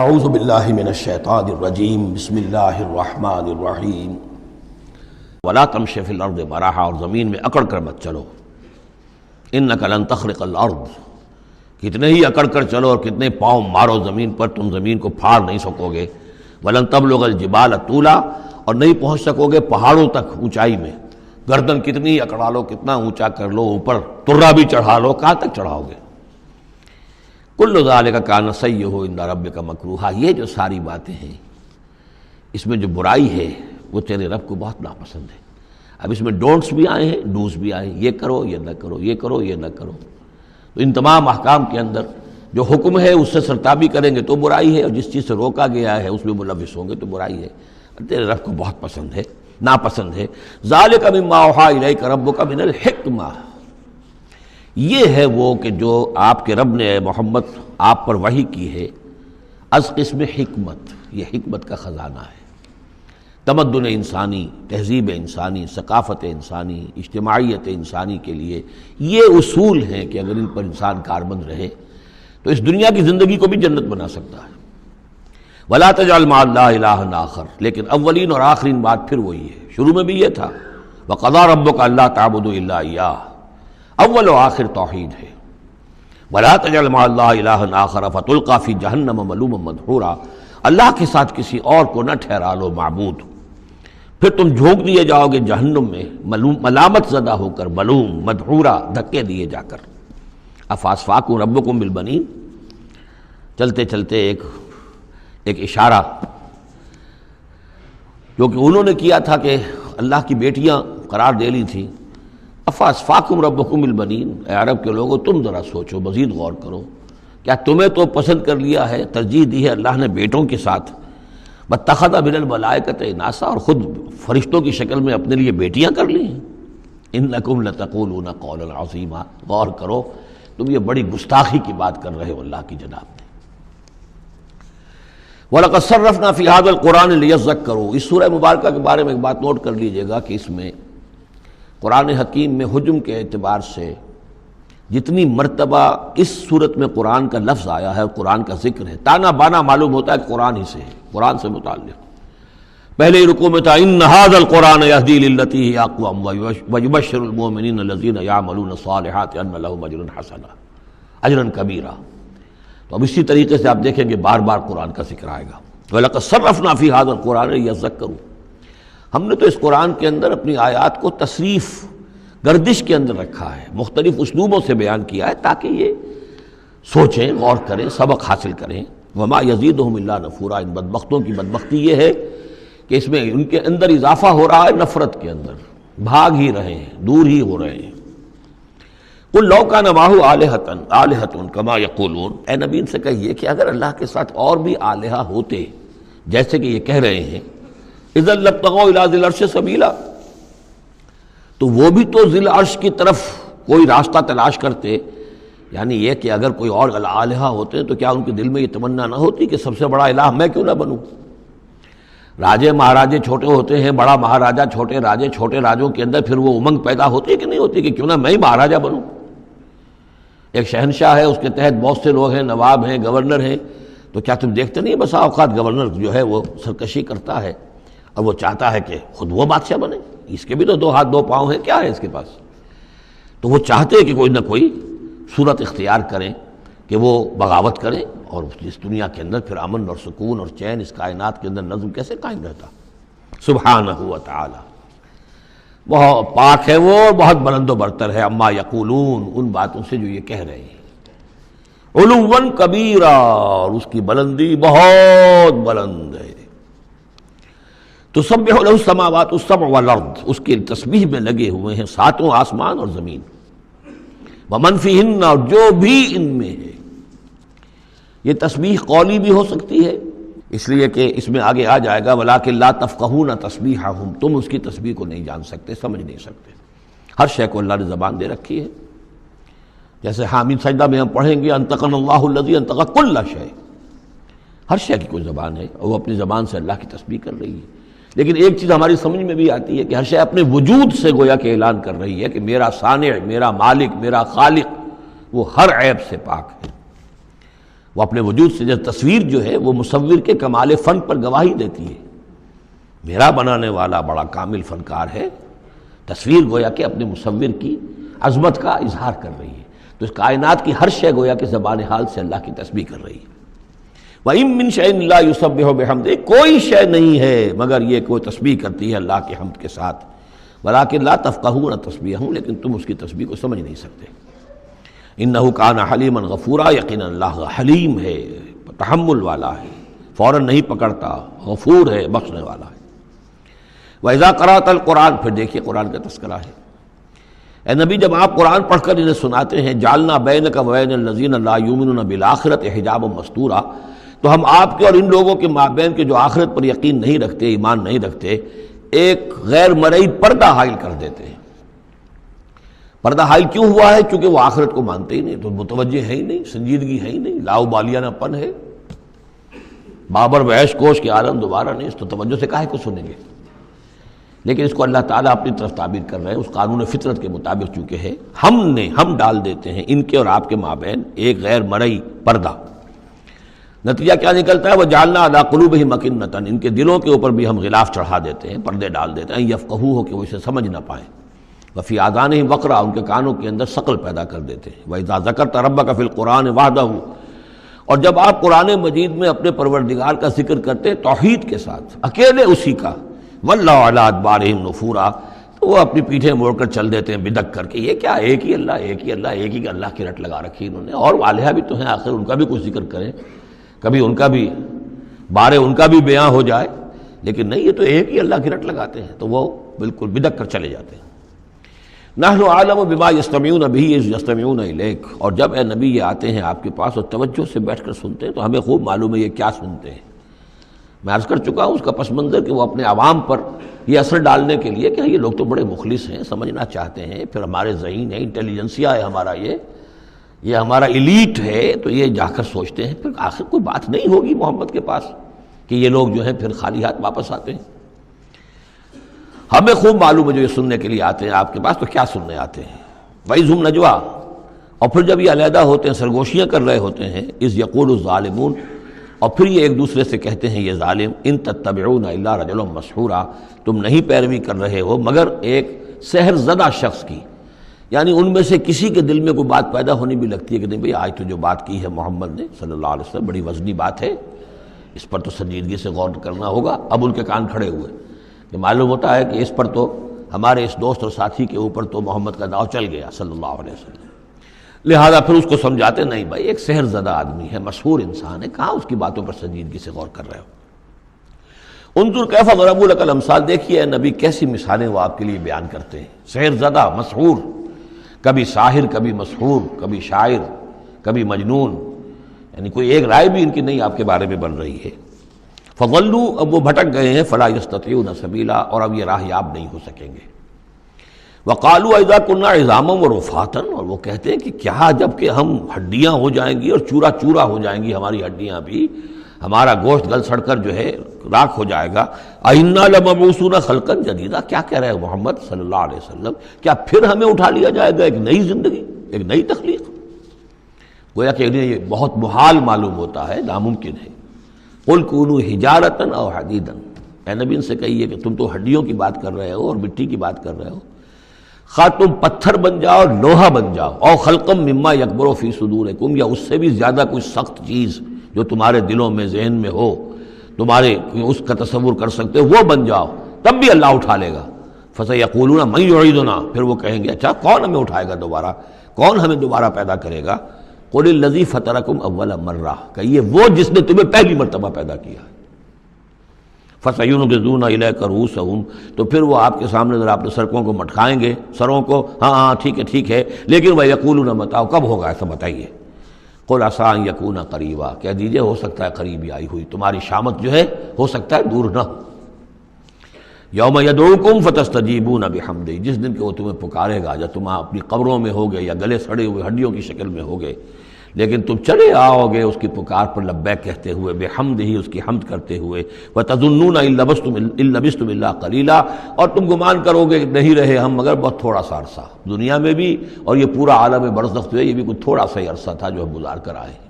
اعوذ باللہ من الشیطان الرجیم بسم اللہ الرحمن الرحیم ولا تمشِ فی الارض مراحا، اور زمین میں اکڑ کر مت چلو، انک لن تخرق الارض، کتنے ہی اکڑ کر چلو اور کتنے پاؤں مارو زمین پر، تم زمین کو پھاڑ نہیں سکو گے۔ ولن تبلغ الجبال طولا، اور نہیں پہنچ سکو گے پہاڑوں تک اونچائی میں، گردن کتنی ہی اکڑا لو، کتنا اونچا کر لو، اوپر ترا بھی چڑھا لو، کہاں تک چڑھاؤ گے؟ کل ذالک کان سیئہ عند ربک مکروہا، یہ جو ساری باتیں ہیں اس میں جو برائی ہے وہ تیرے رب کو بہت ناپسند ہے۔ اب اس میں ڈونٹس بھی آئے ہیں، ڈوز بھی آئے ہیں، یہ کرو یہ نہ کرو، یہ کرو یہ نہ کرو۔ تو ان تمام احکام کے اندر جو حکم ہے اس سے سرتابی کریں گے تو برائی ہے، اور جس چیز سے روکا گیا ہے اس میں ملوث ہوں گے تو برائی ہے، تیرے رب کو بہت پسند ہے، ناپسند ہے۔ ذالک مما اوحی الیک ربک من الحکمہ، یہ ہے وہ کہ جو آپ کے رب نے اے محمد آپ پر وحی کی ہے، از قسم حکمت، یہ حکمت کا خزانہ ہے۔ تمدن انسانی، تہذیب انسانی، ثقافت انسانی، اجتماعیت انسانی کے لیے یہ اصول ہیں کہ اگر ان پر انسان کاربند رہے تو اس دنیا کی زندگی کو بھی جنت بنا سکتا ہے۔ وَلَا تَجْعَلْ مَعَ اللَّهِ إِلَٰهًا آخر، لیکن اولین اور آخرین بات پھر وہی ہے، شروع میں بھی یہ تھا وَقَضَىٰ رَبُّكَ أَلَّا تَعْبُدُوا إِلَّا إِيَّاهُ، اول و آخر توحید ہے۔ وَلَا تَجْعَلْ مَعَ اللَّهِ إِلَٰهًا آخر فَتُلْقَىٰ فِي جَهَنَّمَ مَلُومًا مَدْحُورًا، اللہ کے ساتھ کسی اور کو نہ ٹھہرا لو معبود، پھر تم جھونک دیے جاؤ گے جہنم میں ملامت زدہ ہو کر، ملوم مدحورا، دھکے دیے جا کر۔ افاسفاکم ربکم بالبنین، چلتے چلتے ایک اشارہ جو کہ انہوں نے کیا تھا کہ اللہ کی بیٹیاں قرار دے لی تھی۔ افاسفاکم ربکم بالبنین، اے عرب کے لوگوں تم ذرا سوچو، مزید غور کرو، کیا تمہیں تو پسند کر لیا ہے، ترجیح دی ہے اللہ نے بیٹوں کے ساتھ؟ واتخذ من الملائکۃ اناسا، اور خود فرشتوں کی شکل میں اپنے لیے بیٹیاں کر لی ہیں۔ انکم لتقولون قولا عظیما، غور کرو، تم یہ بڑی گستاخی کی بات کر رہے ہو اللہ کی جناب میں۔ وَلَقَدْ صَرَّفْنَا فِي هَذَا الْقُرْآنِ لِيَذَّكَّرُوا، اس سورہ مبارکہ کے بارے میں ایک بات نوٹ کر لیجئے گا کہ اس میں قرآن حکیم میں حجم کے اعتبار سے جتنی مرتبہ اس صورت میں قرآن کا لفظ آیا ہے، قرآن کا ذکر ہے، تانا بانا معلوم ہوتا ہے کہ قرآن ہی سے ہے، قرآن سے متعلق۔ پہلے ہی رکوع میں تھا ان ھذا القرآن یہدی للتی ہی اقوم ویبشر المؤمنین الذین یعملون الصالحات ان لهم اجرا حسنا، اجرا کبیرا۔ تو اب اسی طریقے سے آپ دیکھیں گے بار بار قرآن کا ذکر آئے گا۔ وَلَقَدْ صَرَّفْنَا فِي هَذَا الْقُرْآنِ لِيَذَّكَّرُوا، ہم نے تو اس قرآن کے اندر اپنی آیات کو تصریف، گردش کے اندر رکھا ہے، مختلف اسلوبوں سے بیان کیا ہے تاکہ یہ سوچیں، غور کریں، سبق حاصل کریں۔ وما یزیدہم الا نفورا، ان بدبختوں کی بدبختی یہ ہے کہ اس میں ان کے اندر اضافہ ہو رہا ہے، نفرت کے اندر بھاگ ہی رہے ہیں، دور ہی ہو رہے ہیں۔ قل لو کان معہ آلہۃ کما یقولون، اے نبی ان سے کہیے کہ اگر اللہ کے ساتھ اور بھی آلہہ ہوتے جیسے کہ یہ کہہ رہے ہیں، اذا لابتغوا الی ذی العرش سبیلا، تو وہ بھی تو ذی العرش کی طرف کوئی راستہ تلاش کرتے، یعنی یہ کہ اگر کوئی اور الہہ ہوتے تو کیا ان کے دل میں یہ تمنا نہ ہوتی کہ سب سے بڑا الہ میں کیوں نہ بنوں؟ راجے مہاراجے چھوٹے ہوتے ہیں، بڑا مہاراجہ چھوٹے راجے، چھوٹے راجوں کے اندر پھر وہ امنگ پیدا ہوتی ہے کہ نہیں ہوتی کہ کیوں نہ میں ہی مہاراجہ بنوں؟ ایک شہنشاہ ہے، اس کے تحت بہت سے لوگ ہیں، نواب ہیں، گورنر ہیں، تو کیا تم دیکھتے نہیں بسا اوقات گورنر جو ہے وہ سرکشی کرتا ہے اور وہ چاہتا ہے کہ خود وہ بادشاہ بنے، اس کے بھی تو دو ہاتھ دو پاؤں ہیں، کیا ہے اس کے پاس؟ تو وہ چاہتے ہیں کہ کوئی نہ کوئی صورت اختیار کریں کہ وہ بغاوت کریں، اور اس دنیا کے اندر پھر امن اور سکون اور چین، اس کائنات کے اندر نظم کیسے قائم رہتا؟ سبحانہ و تعالی، بہت پاک ہے وہ، بہت بلند و برتر ہے اما یقولون، ان باتوں سے جو یہ کہہ رہے ہیں، علوا کبیرا، اور اس کی بلندی بہت بلند ہے۔ تسبح له السماوات السبع والارض، اس کی تسبیح میں لگے ہوئے ہیں ساتوں آسمان اور زمین، ومن فیہن، اور جو بھی ان میں ہے۔ یہ تسبیح قولی بھی ہو سکتی ہے، اس لیے کہ اس میں آگے آ جائے گا ولیکن لا تفقہون تسبیحہم، تم اس کی تسبیح کو نہیں جان سکتے، سمجھ نہیں سکتے۔ ہر شے کو اللہ نے زبان دے رکھی ہے، جیسے حامد سجدہ میں ہم پڑھیں گے انطقنا اللہ الذی انطق کل شیء، ہر شے کی کوئی زبان ہے اور وہ اپنی زبان سے اللہ کی تسبیح کر رہی ہے۔ لیکن ایک چیز ہماری سمجھ میں بھی آتی ہے کہ ہر شے اپنے وجود سے گویا کہ اعلان کر رہی ہے کہ میرا صانع، میرا مالک، میرا خالق وہ ہر عیب سے پاک ہے۔ وہ اپنے وجود سے جو تصویر جو ہے وہ مصور کے کمال فن پر گواہی دیتی ہے، میرا بنانے والا بڑا کامل فنکار ہے، تصویر گویا کہ اپنے مصور کی عظمت کا اظہار کر رہی ہے۔ تو اس کائنات کی ہر شے گویا کہ زبان حال سے اللہ کی تسبیح کر رہی ہے۔ وَإِن مِّن شَيْءٍ لَّا يُسَبِّحُ بِحَمْدِهِ، کوئی شے نہیں ہے مگر یہ کوئی تسبیح کرتی ہے اللہ کی حمد کے ساتھ، وَلَٰكِن لَّا تَفْقَهُونَ تَسْبِيحَهُمْ، لیکن تم اس کی تسبیح کو سمجھ نہیں سکتے۔ انہ کان حلیما غفورا، یقینا اللہ حلیم ہے، تحمل والا ہے، فوراً نہیں پکڑتا، غفور ہے، بخشنے والا ہے۔ وَإِذَا قَرَأْتَ الْقُرْآنَ، پھر دیکھیے قرآن کا تذکرہ ہے، اے نبی جب آپ قرآن پڑھ کر انہیں سناتے ہیں، جعلنا بینک وبین الذین لا یؤمنون بالآخرۃ حجابا مستورا، تو ہم آپ کے اور ان لوگوں کے مابین کے جو آخرت پر یقین نہیں رکھتے، ایمان نہیں رکھتے، ایک غیر مرئی پردہ حائل کر دیتے ہیں۔ پردہ حائل کیوں ہوا ہے؟ کیونکہ وہ آخرت کو مانتے ہی نہیں، تو متوجہ ہے ہی نہیں، سنجیدگی ہے ہی نہیں، لاؤ بالیانہ پن ہے، بابر وحش کوش کے عالم دوبارہ نہیں، اس تو توجہ سے کاہے کو سنیں گے؟ لیکن اس کو اللہ تعالیٰ اپنی طرف تعبیر کر رہے ہیں، اس قانون فطرت کے مطابق چونکہ ہے، ہم ڈال دیتے ہیں ان کے اور آپ کے مابین ایک غیر مرئی پردہ۔ نتیجہ کیا نکلتا ہے؟ وَجَعَلْنَا عَلَىٰ قُلُوبِهِمْ أَكِنَّةً، ان کے دلوں کے اوپر بھی ہم غلاف چڑھا دیتے ہیں، پردے ڈال دیتے ہیں، يَفْقَهُوهُ کہ وہ اسے سمجھ نہ پائیں، وَفِي آذَانِهِمْ وَقْرًا، ان کے کانوں کے اندر ثقل پیدا کر دیتے ہیں، وَإِذَا ذَكَرْتَ رَبَّكَ فِي الْقُرْآنِ وَحْدَهُ، اور جب آپ قرآن مجید میں اپنے پروردگار کا ذکر کرتے ہیں توحید کے ساتھ، اکیلے اسی کا، وَلَّوْا عَلَىٰ أَدْبَارِهِمْ نُفُورًا، تو وہ اپنی پیٹھیں موڑ کر چل دیتے ہیں بدک کر کے، یہ کیا ایک ہی اللہ، ایک ہی اللہ، ایک ہی اللہ کی رٹ لگا رکھی انہوں نے، اور آلیہ بھی تو ہیں، آخر ان کا بھی کچھ ذکر کریں، کبھی ان کا بھی بارے ان کا بھی بیان ہو جائے، لیکن نہیں، یہ تو ایک ہی اللہ کی رٹ لگاتے ہیں، تو وہ بالکل بدک کر چلے جاتے ہیں۔ نحن اعلم بما یستمعون به اذ یستمعون الیک، اور جب اے نبی یہ آتے ہیں آپ کے پاس اور توجہ سے بیٹھ کر سنتے ہیں تو ہمیں خوب معلوم ہے یہ کیا سنتے ہیں۔ میں عرض کر چکا ہوں اس کا پس منظر کہ وہ اپنے عوام پر یہ اثر ڈالنے کے لیے کہ یہ لوگ تو بڑے مخلص ہیں، سمجھنا چاہتے ہیں، پھر ہمارے ذہین ہے، انٹیلیجنسیا ہے ہمارا، یہ ہمارا ایلیٹ ہے، تو یہ جا کر سوچتے ہیں پھر آخر کوئی بات نہیں ہوگی محمد کے پاس کہ یہ لوگ جو ہیں پھر خالی ہاتھ واپس آتے ہیں۔ ہمیں خوب معلوم ہے جو یہ سننے کے لیے آتے ہیں آپ کے پاس تو کیا سننے آتے ہیں۔ وَإِذْ هُمْ نَجْوَىٰ، اور پھر جب یہ علیحدہ ہوتے ہیں، سرگوشیاں کر رہے ہوتے ہیں، اِذْ يَقُولُ الظَّالِمُونَ، اور پھر یہ ایک دوسرے سے کہتے ہیں یہ ظالم، إِن تَتَّبِعُونَ إِلَّا رَجُلًا مَسْحُورًا، تم نہیں پیروی کر رہے ہو مگر ایک سحر زدہ شخص کی، یعنی ان میں سے کسی کے دل میں کوئی بات پیدا ہونی بھی لگتی ہے کہ نہیں بھئی آج تو جو بات کی ہے محمد نے صلی اللہ علیہ وسلم بڑی وزنی بات ہے، اس پر تو سنجیدگی سے غور کرنا ہوگا۔ اب ان کے کان کھڑے ہوئے کہ معلوم ہوتا ہے کہ اس پر تو ہمارے اس دوست اور ساتھی کے اوپر تو محمد کا داؤ چل گیا صلی اللہ علیہ وسلم، لہذا پھر اس کو سمجھاتے نہیں بھائی ایک سحر زدہ آدمی ہے، مسحور انسان ہے، کہاں اس کی باتوں پر سنجیدگی سے غور کر رہے ہو۔ انظر کیف ضربوا لک الامثال، دیکھیے اے نبی کیسی مثالیں وہ آپ کے لیے بیان کرتے ہیں، سحر زدہ، مسحور، کبھی ساحر، کبھی مسحور، کبھی شاعر، کبھی مجنون، یعنی کوئی ایک رائے بھی ان کی نہیں آپ کے بارے میں بن رہی ہے۔ فضلوا، اب وہ بھٹک گئے ہیں، فلا یستطیعون سبیلا، اور اب یہ راہ یاب نہیں ہو سکیں گے۔ وقالوا اذا كنا عظاما ورفاتا، اور وہ کہتے ہیں کہ کیا جب کہ ہم ہڈیاں ہو جائیں گی اور چورا چورا ہو جائیں گی ہماری ہڈیاں بھی، ہمارا گوشت گل سڑ کر جو ہے راکھ ہو جائے گا، اِنَّا لَمَبْعُوثُونَ خَلْقًا جَدِيدًا، کیا کہہ رہے ہیں محمد صلی اللہ علیہ وسلم، کیا پھر ہمیں اٹھا لیا جائے گا ایک نئی زندگی، ایک نئی تخلیق؟ گویا کہ انہیں یہ بہت محال معلوم ہوتا ہے، ناممکن ہے۔ قُلْ كُونُوا حِجَارَةً أَوْ حَدِيدًا، اے نبی ان سے کہیے کہ تم تو ہڈیوں کی بات کر رہے ہو اور مٹی کی بات کر رہے ہو، خواہ تم پتھر بن جاؤ، لوہا بن جاؤ، او خلقم مما یکبر فی صدورکم، یا اس سے بھی زیادہ کوئی سخت چیز جو تمہارے دلوں میں ذہن میں ہو، تمہارے اس کا تصور کر سکتے ہو، وہ بن جاؤ، تب بھی اللہ اٹھا لے گا۔ فسیقولون من یعیدنا، پھر وہ کہیں گے اچھا کون ہمیں اٹھائے گا دوبارہ، کون ہمیں دوبارہ پیدا کرے گا؟ قل الذی فطرکم اول مرہ، کہیے وہ جس نے تمہیں پہلی مرتبہ پیدا کیا۔ فَسَيُنْغِضُونَ إِلَيْكَ رُؤُوسَهُمْ، تو پھر وہ آپ کے سامنے ذرا اپنے سرکوں کو مٹکائیں گے، سروں کو، ہاں ٹھیک ہے، لیکن وَيَقُولُونَ مَتَىٰ، کب ہوگا ایسا بتائیے؟ قُلْ عَسَىٰ أَن يَكُونَ قَرِيبًا، کہہ دیجئے ہو سکتا ہے قریب ہی آئی ہوئی، تمہاری شامت جو ہے ہو سکتا ہے دور نہ ہو۔ یوم یدعوکم فتستجیبون بحمدہ، جس دن کہ وہ تمہیں پکارے گا جب تم اپنی قبروں میں ہوگے یا گلے سڑے ہوئے ہڈیوں کی شکل میں ہوگے، لیکن تم چلے آؤ گے اس کی پکار پر لبیک کہتے ہوئے، بحمدہ ہی اس کی حمد کرتے ہوئے، وتظنون ان لبثتم الا قلیلا، اور تم گمان کرو گے کہ نہیں رہے ہم مگر بہت تھوڑا سا عرصہ، دنیا میں بھی اور یہ پورا عالم برزخ جو ہے یہ بھی کوئی تھوڑا سا ہی عرصہ تھا جو ہم گزار کر آئے ہیں۔